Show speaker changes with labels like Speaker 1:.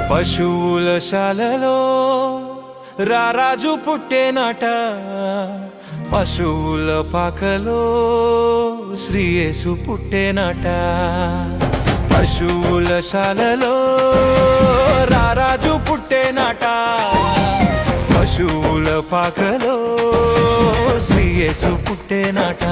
Speaker 1: పశువుల శాలలో రారాజు పుట్టేనాట, పశువుల పాకలో శ్రీయేసు పుట్టేనాట. పశువుల శాలలో రారాజు పుట్టేనాట, పశువుల పాకలో శ్రీయేసు పుట్టేనాట.